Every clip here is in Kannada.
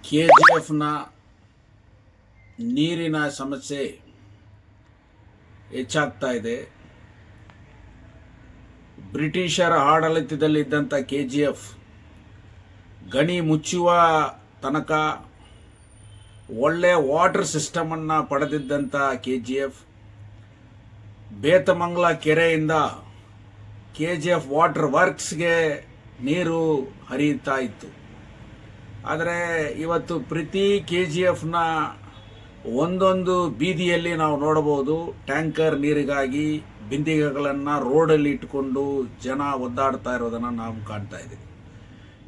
KGFನ ನೀರಿನ ಸಮಸ್ಯೆ ಹೆಚ್ಚಾಗ್ತಾ ಇದೆ. ಬ್ರಿಟಿಷರ ಆಡಳಿತದಲ್ಲಿದ್ದಂಥ KGF ಗಣಿ ಮುಚ್ಚುವ ತನಕ ಒಳ್ಳೆ ವಾಟರ್ ಸಿಸ್ಟಮನ್ನು ಪಡೆದಿದ್ದಂಥ KGF ಬೇತಮಂಗಲ ಕೆರೆಯಿಂದ KGF ವಾಟರ್ ವರ್ಕ್ಸ್ಗೆ ನೀರು ಹರಿಯುತ್ತಾ ಇತ್ತು. ಆದರೆ ಇವತ್ತು ಪ್ರತಿ KGFನ ಒಂದೊಂದು ಬೀದಿಯಲ್ಲಿ ನಾವು ನೋಡಬಹುದು ಟ್ಯಾಂಕರ್ ನೀರಿಗಾಗಿ ಬಿಂದಿಗೆಗಳನ್ನು ರೋಡಲ್ಲಿ ಇಟ್ಟುಕೊಂಡು ಜನ ಒದ್ದಾಡ್ತಾ ಇರೋದನ್ನು ನಾವು ಕಾಣ್ತಾ ಇದ್ದೀವಿ.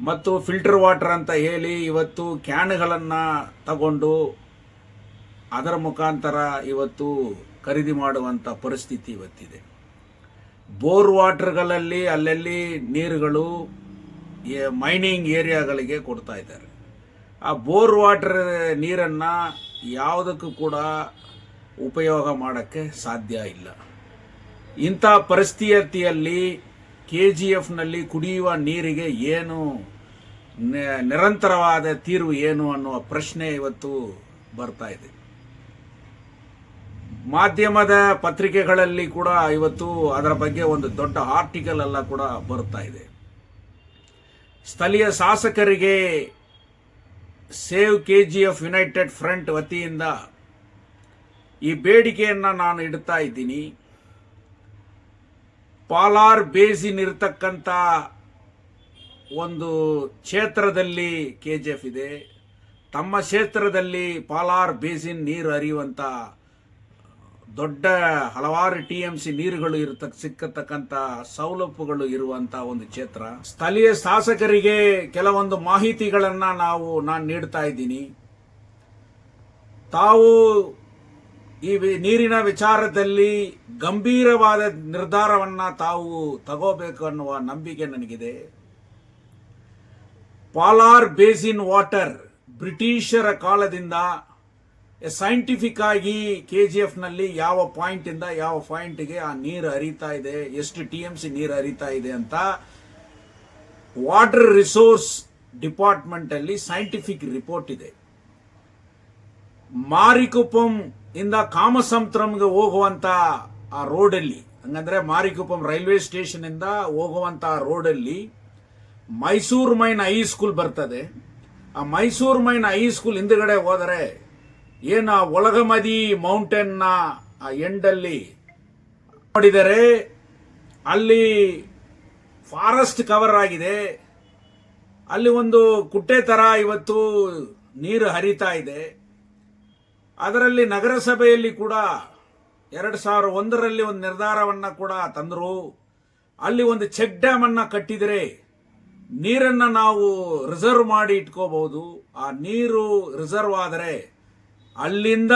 ಮತ್ತು ಫಿಲ್ಟರ್ ವಾಟರ್ ಅಂತ ಹೇಳಿ ಇವತ್ತು ಕ್ಯಾನ್ಗಳನ್ನು ತಗೊಂಡು ಅದರ ಮುಖಾಂತರ ಇವತ್ತು ಖರೀದಿ ಮಾಡುವಂಥ ಪರಿಸ್ಥಿತಿ ಇವತ್ತಿದೆ. ಬೋರ್ ವಾಟರ್ಗಳಲ್ಲಿ ಅಲ್ಲಲ್ಲಿ ನೀರುಗಳು ಮೈನಿಂಗ್ ಏರಿಯಾಗಳಿಗೆ ಕೊಡ್ತಾ ಇದ್ದಾರೆ. ಆ ಬೋರ್ ವಾಟರ್ ನೀರನ್ನು ಯಾವುದಕ್ಕೂ ಕೂಡ ಉಪಯೋಗ ಮಾಡೋಕ್ಕೆ ಸಾಧ್ಯ ಇಲ್ಲ. ಇಂಥ ಪರಿಸ್ಥಿತಿಯಲ್ಲಿ KGFನಲ್ಲಿ ಕುಡಿಯುವ ನೀರಿಗೆ ಏನು ನಿರಂತರವಾದ ತೀರ್ವು ಏನು ಅನ್ನುವ ಪ್ರಶ್ನೆ ಇವತ್ತು ಬರ್ತಾ ಇದೆ. ಮಾಧ್ಯಮದ ಪತ್ರಿಕೆಗಳಲ್ಲಿ ಕೂಡ ಇವತ್ತು ಅದರ ಬಗ್ಗೆ ಒಂದು ದೊಡ್ಡ ಆರ್ಟಿಕಲ್ ಎಲ್ಲ ಕೂಡ ಬರ್ತಾ ಇದೆ. ಸ್ಥಳೀಯ ಶಾಸಕರಿಗೆ ಸೇವ್ KGF ಯುನೈಟೆಡ್ ಫ್ರಂಟ್ ವತಿಯಿಂದ ಈ ಬೇಡಿಕೆಯನ್ನು ನಾನು ಇಡ್ತಾ ಇದ್ದೀನಿ. ಪಾಲಾರ್ ಬೇಸಿನ್ ಇರತಕ್ಕಂಥ ಒಂದು ಕ್ಷೇತ್ರದಲ್ಲಿ KGF ಇದೆ. ತಮ್ಮ ಕ್ಷೇತ್ರದಲ್ಲಿ ಪಾಲಾರ್ ಬೇಸಿನ್ ನೀರು ಹರಿಯುವಂಥ ದೊಡ್ಡ ಹಲವಾರು TMC ನೀರುಗಳು ಸಿಕ್ಕತಕ್ಕಂಥ ಸೌಲಭ್ಯಗಳು ಇರುವಂತ ಒಂದು ಕ್ಷೇತ್ರ. ಸ್ಥಳೀಯ ಶಾಸಕರಿಗೆ ಕೆಲವೊಂದು ಮಾಹಿತಿಗಳನ್ನು ನಾನು ನೀಡ್ತಾ ಇದ್ದೀನಿ. ತಾವು ಈ ನೀರಿನ ವಿಚಾರದಲ್ಲಿ ಗಂಭೀರವಾದ ನಿರ್ಧಾರವನ್ನ ತಾವು ತಗೋಬೇಕು ಅನ್ನುವ ನಂಬಿಕೆ ನನಗಿದೆ. ಪಾಲಾರ್ ಬೇಸಿನ್ ವಾಟರ್ ಬ್ರಿಟಿಷರ ಕಾಲದಿಂದ ಸೈಂಟಿಫಿಕ್ ಆಗಿ KGFನಲ್ಲಿ ಯಾವ ಪಾಯಿಂಟ್ ಇಂದ ಯಾವ ಪಾಯಿಂಟ್ಗೆ ಆ ನೀರು ಹರಿತಾ ಇದೆ, ಎಷ್ಟು TMC ನೀರು ಹರಿತಾ ಇದೆ ಅಂತ ವಾಟರ್ ರಿಸೋರ್ಸ್ ಡಿಪಾರ್ಟ್ಮೆಂಟ್ ಅಲ್ಲಿ ಸೈಂಟಿಫಿಕ್ ರಿಪೋರ್ಟ್ ಇದೆ. ಮಾರಿಕುಪ್ಪಂ ಇಂದ ಕಾಮಸಂದ್ರಂಗೆ ಹೋಗುವಂತ ಆ ರೋಡಲ್ಲಿ, ಹಂಗಂದ್ರೆ ಮಾರಿಕುಪ್ಪಂ ರೈಲ್ವೆ ಸ್ಟೇಷನ್ ಇಂದ ಹೋಗುವಂತ ರೋಡಲ್ಲಿ ಮೈಸೂರು ಮೈನ್ ಹೈಸ್ಕೂಲ್ ಬರ್ತದೆ. ಆ ಮೈಸೂರು ಮೈನ್ ಹೈಸ್ಕೂಲ್ ಹಿಂದ್ಗಡೆ ಹೋದರೆ ಏನ ಒಳಗಮದಿ ಮೌಂಟೇನ್ ನ ಎಂಡಲ್ಲಿ ನೋಡಿದರೆ ಅಲ್ಲಿ ಫಾರೆಸ್ಟ್ ಕವರ್ ಆಗಿದೆ. ಅಲ್ಲಿ ಒಂದು ಕುಟ್ಟೆ ತರ ಇವತ್ತು ನೀರು ಹರಿತಾ ಇದೆ. ಅದರಲ್ಲಿ ನಗರಸಭೆಯಲ್ಲಿ ಕೂಡ 2001ರಲ್ಲಿ ಒಂದು ನಿರ್ಧಾರವನ್ನ ಕೂಡ ತಂದರು. ಅಲ್ಲಿ ಒಂದು ಚೆಕ್ ಡ್ಯಾಮ್ ಅನ್ನ ಕಟ್ಟಿದರೆ ನೀರನ್ನ ನಾವು ರಿಸರ್ವ್ ಮಾಡಿ ಇಟ್ಕೋಬಹುದು. ಆ ನೀರು ರಿಸರ್ವ್ ಆದರೆ ಅಲ್ಲಿಂದ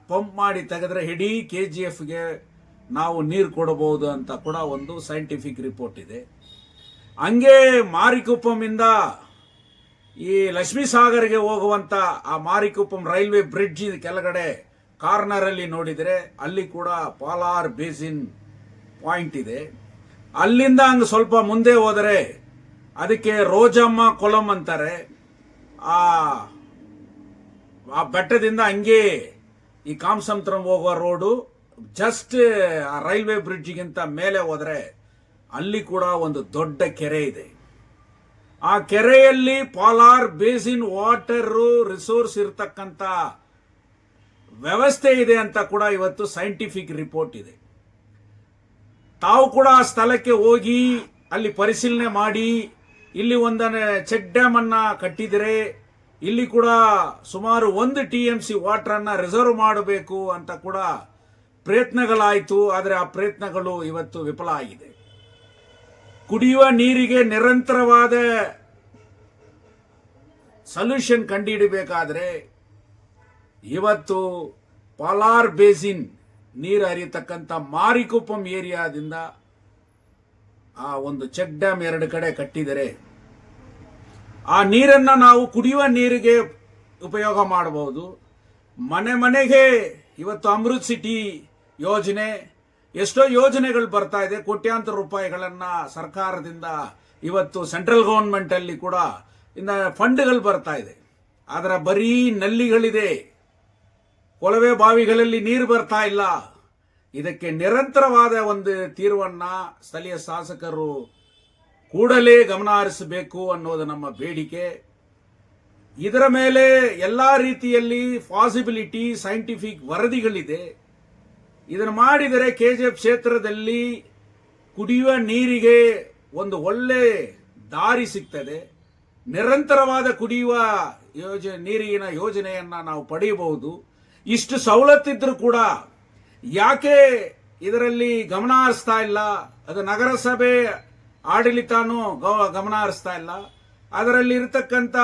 ಪಂಪ್ ಮಾಡಿ ತೆಗೆದ್ರೆ ಇಡೀ KGFಗೆ ನಾವು ನೀರು ಕೊಡಬಹುದು ಅಂತ ಕೂಡ ಒಂದು ಸೈಂಟಿಫಿಕ್ ರಿಪೋರ್ಟ್ ಇದೆ. ಹಂಗೆ ಮಾರಿಕುಪ್ಪಂನಿಂದ ಈ ಲಕ್ಷ್ಮೀ ಸಾಗರ್ಗೆ ಹೋಗುವಂತ ಆ ಮಾರಿಕುಪ್ಪಂ ರೈಲ್ವೆ ಬ್ರಿಡ್ಜ್ ಕೆಳಗಡೆ ಕಾರ್ನರ್ ಅಲ್ಲಿ ನೋಡಿದರೆ ಅಲ್ಲಿ ಕೂಡ ಪಾಲಾರ್ ಬೇಸಿನ್ ಪಾಯಿಂಟ್ ಇದೆ. ಅಲ್ಲಿಂದ ಹಂಗ ಸ್ವಲ್ಪ ಮುಂದೆ ಹೋದರೆ ಅದಕ್ಕೆ ರೋಜಮ್ಮ ಕೊಲಂ ಅಂತಾರೆ. ಆ ಬೆಟ್ಟದಿಂದ ಹಂಗೆ ಈ ಕಾಮಸಂದ್ರಂ ಹೋಗುವ ರೋಡು ಜಸ್ಟ್ ಆ ರೈಲ್ವೆ ಬ್ರಿಡ್ಜ್ಗಿಂತ ಮೇಲೆ ಹೋದರೆ ಅಲ್ಲಿ ಕೂಡ ಒಂದು ದೊಡ್ಡ ಕೆರೆ ಇದೆ. ಆ ಕೆರೆಯಲ್ಲಿ ಪಾಲಾರ್ ಬೇಸಿನ್ ವಾಟರ್ ರಿಸೋರ್ಸ್ ಇರತಕ್ಕಂತ ವ್ಯವಸ್ಥೆ ಇದೆ ಅಂತ ಕೂಡ ಇವತ್ತು ಸೈಂಟಿಫಿಕ್ ರಿಪೋರ್ಟ್ ಇದೆ. ತಾವು ಕೂಡ ಆ ಸ್ಥಳಕ್ಕೆ ಹೋಗಿ ಅಲ್ಲಿ ಪರಿಶೀಲನೆ ಮಾಡಿ ಇಲ್ಲಿ ಒಂದನೇ ಚೆಕ್ ಡ್ಯಾಮ್ ಅನ್ನ ಕಟ್ಟಿದರೆ ಇಲ್ಲಿ ಕೂಡ ಸುಮಾರು 1 TMC ವಾಟರ್ ಅನ್ನ ರಿಸರ್ವ್ ಮಾಡಬೇಕು ಅಂತ ಕೂಡ ಪ್ರಯತ್ನಗಳಾಯಿತು. ಆದರೆ ಆ ಪ್ರಯತ್ನಗಳು ಇವತ್ತು ವಿಫಲ ಆಗಿದೆ. ಕುಡಿಯುವ ನೀರಿಗೆ ನಿರಂತರವಾದ ಸೊಲ್ಯೂಷನ್ ಕಂಡುಹಿಡಬೇಕಾದ್ರೆ ಇವತ್ತು ಪಾಲಾರ್ ಬೇಸಿನ್ ನೀರು ಹರಿಯತಕ್ಕಂಥ ಮಾರಿಕುಪ್ಪಂ ಏರಿಯಾದಿಂದ ಆ ಒಂದು ಚೆಕ್ ಡ್ಯಾಮ್ 2 ಕಡೆ ಕಟ್ಟಿದರೆ ಆ ನೀರನ್ನ ನಾವು ಕುಡಿಯುವ ನೀರಿಗೆ ಉಪಯೋಗ ಮಾಡಬಹುದು. ಮನೆ ಮನೆಗೆ ಇವತ್ತು ಅಮೃತ್ ಸಿಟಿ ಯೋಜನೆ, ಎಷ್ಟೋ ಯೋಜನೆಗಳು ಬರ್ತಾ ಇದೆ. ಕೋಟ್ಯಾಂತರ ರೂಪಾಯಿಗಳನ್ನ ಸರ್ಕಾರದಿಂದ ಇವತ್ತು ಸೆಂಟ್ರಲ್ ಗವರ್ಮೆಂಟ್ ಅಲ್ಲಿ ಕೂಡ ಫಂಡ್ಗಳು ಬರ್ತಾ ಇದೆ. ಅದರ ಬರೀ ನಲ್ಲಿಗಳಿದೆ, ಕೊಳವೆ ಬಾವಿಗಳಲ್ಲಿ ನೀರು ಬರ್ತಾ ಇಲ್ಲ. ಇದಕ್ಕೆ ನಿರಂತರವಾದ ಒಂದು ತೀರ್ವನ್ನ ಸ್ಥಳೀಯ ಶಾಸಕರು ಕೂಡಲೇ ಗಮನ ಹರಿಸಬೇಕು ಅನ್ನೋದು ನಮ್ಮ ಬೇಡಿಕೆ. ಇದರ ಮೇಲೆ ಎಲ್ಲಾ ರೀತಿಯಲ್ಲಿ ಪಾಸಿಬಿಲಿಟಿ ಸೈಂಟಿಫಿಕ್ ವರದಿಗಳಿದೆ. ಇದನ್ನು ಮಾಡಿದರೆ ಕೆಜಿಎಫ್ ಕ್ಷೇತ್ರದಲ್ಲಿ ಕುಡಿಯುವ ನೀರಿಗೆ ಒಂದು ಒಳ್ಳೆ ದಾರಿ ಸಿಗ್ತದೆ. ನಿರಂತರವಾದ ಕುಡಿಯುವ ನೀರಿನ ಯೋಜನೆಯನ್ನ ನಾವು ಪಡೆಯಬಹುದು. ಇಷ್ಟು ಸವಲತ್ತಿದ್ರೂ ಕೂಡ ಯಾಕೆ ಇದರಲ್ಲಿ ಗಮನ ಹರಿಸ್ತಾ ಇಲ್ಲ? ಅದು ನಗರಸಭೆ ಆಡಳಿತನೂ ಗಮನ ಹರಿಸ್ತಾ ಇಲ್ಲ. ಅದರಲ್ಲಿ ಇರತಕ್ಕಂಥ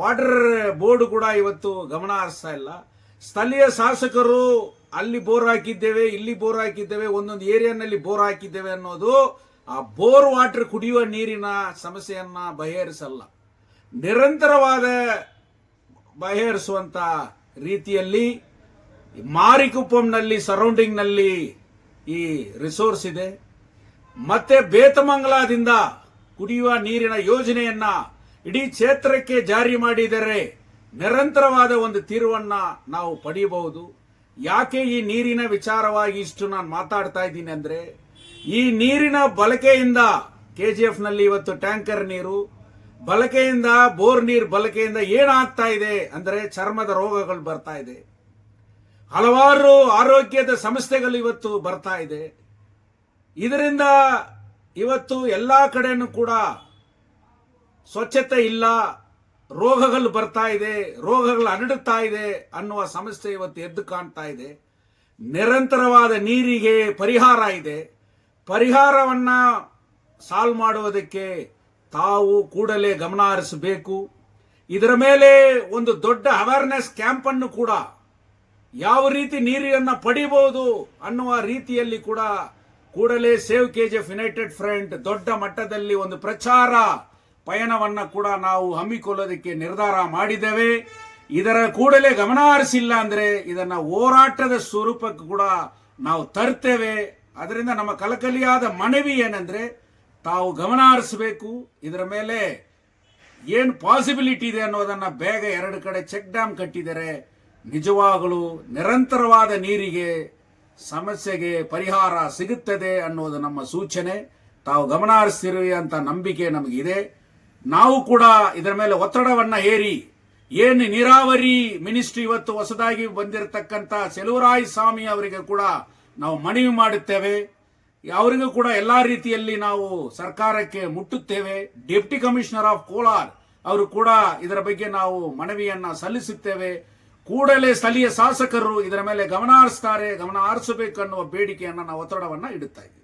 ವಾಟರ್ ಬೋರ್ಡ್ ಕೂಡ ಇವತ್ತು ಗಮನ ಹರಿಸ್ತಾ ಇಲ್ಲ. ಸ್ಥಳೀಯ ಶಾಸಕರು ಅಲ್ಲಿ ಬೋರ್ ಹಾಕಿದ್ದೇವೆ, ಇಲ್ಲಿ ಬೋರ್ ಹಾಕಿದ್ದೇವೆ, ಒಂದೊಂದು ಏರಿಯಾನಲ್ಲಿ ಬೋರ್ ಹಾಕಿದ್ದೇವೆ ಅನ್ನೋದು ಆ ಬೋರ್ ವಾಟರ್ ಕುಡಿಯುವ ನೀರಿನ ಸಮಸ್ಯೆಯನ್ನ ಬಗೆಹರಿಸಲ್ಲ. ನಿರಂತರವಾದ ಬಗೆಹರಿಸುವಂತ ರೀತಿಯಲ್ಲಿ ಮಾರಿಕುಪ್ಪಂನಲ್ಲಿ ಸರೌಂಡಿಂಗ್ ನಲ್ಲಿ ಈ ರಿಸೋರ್ಸ್ ಇದೆ. ಮತ್ತೆ ಬೇತಮಂಗಲದಿಂದ ಕುಡಿಯುವ ನೀರಿನ ಯೋಜನೆಯನ್ನ ಇಡೀ ಕ್ಷೇತ್ರಕ್ಕೆ ಜಾರಿ ಮಾಡಿದರೆ ನಿರಂತರವಾದ ಒಂದು ತೀರ್ವನ್ನ ನಾವು ಪಡೆಯಬಹುದು. ಯಾಕೆ ಈ ನೀರಿನ ವಿಚಾರವಾಗಿ ಇಷ್ಟು ನಾನು ಮಾತಾಡ್ತಾ ಇದ್ದೀನಿ ಅಂದ್ರೆ, ಈ ನೀರಿನ ಬಳಕೆಯಿಂದ ಕೆಜಿಎಫ್ ನಲ್ಲಿ ಇವತ್ತು ಟ್ಯಾಂಕರ್ ನೀರು ಬಳಕೆಯಿಂದ, ಬೋರ್ ನೀರು ಬಳಕೆಯಿಂದ ಏನಾಗ್ತಾ ಇದೆ ಅಂದ್ರೆ ಚರ್ಮದ ರೋಗಗಳು ಬರ್ತಾ ಇದೆ, ಹಲವಾರು ಆರೋಗ್ಯದ ಸಮಸ್ಯೆಗಳು ಇವತ್ತು ಬರ್ತಾ ಇದೆ. ಇದರಿಂದ ಇವತ್ತು ಎಲ್ಲಾ ಕಡೆನೂ ಕೂಡ ಸ್ವಚ್ಛತೆ ಇಲ್ಲ, ರೋಗಗಳು ಬರ್ತಾ ಇದೆ, ರೋಗಗಳು ಹರಡುತ್ತಾ ಇದೆ ಅನ್ನುವ ಸಮಸ್ಯೆ ಇವತ್ತು ಎದ್ದು ಕಾಣ್ತಾ ಇದೆ. ನಿರಂತರವಾದ ನೀರಿಗೆ ಪರಿಹಾರ ಇದೆ. ಪರಿಹಾರವನ್ನ ಸಾಲ್ವ್ ಮಾಡುವುದಕ್ಕೆ ತಾವು ಕೂಡಲೇ ಗಮನ ಹರಿಸಬೇಕು. ಇದರ ಮೇಲೆ ಒಂದು ದೊಡ್ಡ ಅವೇರ್ನೆಸ್ ಕ್ಯಾಂಪ್ ಅನ್ನು ಕೂಡ ಯಾವ ರೀತಿ ನೀರನ್ನ ಪಡಿಬಹುದು ಅನ್ನುವ ರೀತಿಯಲ್ಲಿ ಕೂಡ ಕೂಡಲೇ ಸೇವ್ ಕೆಜಿಎಫ್ ಯುನೈಟೆಡ್ ಫ್ರಂಟ್ ದೊಡ್ಡ ಮಟ್ಟದಲ್ಲಿ ಒಂದು ಪ್ರಚಾರ ಪಯಣವನ್ನ ಕೂಡ ನಾವು ಹಮ್ಮಿಕೊಳ್ಳೋದಕ್ಕೆ ನಿರ್ಧಾರ ಮಾಡಿದ್ದೇವೆ. ಇದರ ಕೂಡಲೇ ಗಮನ ಹರಿಸಿಲ್ಲ ಅಂದ್ರೆ ಇದನ್ನ ಹೋರಾಟದ ಸ್ವರೂಪಕ್ಕೆ ಕೂಡ ನಾವು ತರ್ತೇವೆ. ಅದರಿಂದ ನಮ್ಮ ಕಳಕಳಿಯಾದ ಮನವಿ ಏನಂದ್ರೆ, ತಾವು ಗಮನ ಹರಿಸಬೇಕು. ಇದರ ಮೇಲೆ ಏನು ಪಾಸಿಬಿಲಿಟಿ ಇದೆ ಅನ್ನೋದನ್ನ ಬೇಗ 2 ಕಡೆ ಚೆಕ್ ಡ್ಯಾಮ್ ಕಟ್ಟಿದರೆ ನಿಜವಾಗಲೂ ನಿರಂತರವಾದ ನೀರಿಗೆ ಸಮಸ್ಯೆಗೆ ಪರಿಹಾರ ಸಿಗುತ್ತದೆ ಅನ್ನೋದು ನಮ್ಮ ಸೂಚನೆ. ತಾವು ಗಮನ ಹರಿಸ್ತಿರುವಿ ಅಂತ ನಂಬಿಕೆ ನಮಗಿದೆ. ನಾವು ಕೂಡ ಇದರ ಮೇಲೆ ಒತ್ತಡವನ್ನ ಹೇರಿ, ಏನು ನೀರಾವರಿ ಮಿನಿಸ್ಟ್ರಿ ಇವತ್ತು ಹೊಸದಾಗಿ ಬಂದಿರತಕ್ಕಂತ ಚೆಲುವರಾಯ ಸ್ವಾಮಿ ಅವರಿಗೆ ಕೂಡ ನಾವು ಮನವಿ ಮಾಡುತ್ತೇವೆ. ಅವರಿಗೂ ಕೂಡ ಎಲ್ಲಾ ರೀತಿಯಲ್ಲಿ ನಾವು ಸರ್ಕಾರಕ್ಕೆ ಮುಟ್ಟುತ್ತೇವೆ. ಡೆಪ್ಟಿ ಕಮಿಷನರ್ ಆಫ್ ಕೋಲಾರ್ ಅವರು ಕೂಡ ಇದರ ಬಗ್ಗೆ ನಾವು ಮನವಿಯನ್ನ ಸಲ್ಲಿಸುತ್ತೇವೆ. ಕೂಡಲೇ ಸ್ಥಳೀಯ ಶಾಸಕರು ಇದರ ಮೇಲೆ ಗಮನ ಹರಿಸ್ತಾರೆ, ಗಮನ ಹರಿಸಬೇಕು ಅನ್ನುವ ಬೇಡಿಕೆಯನ್ನ ನಾವು ಒತ್ತಡವನ್ನ ಇಡುತ್ತಾ ಇದ್ದೀವಿ.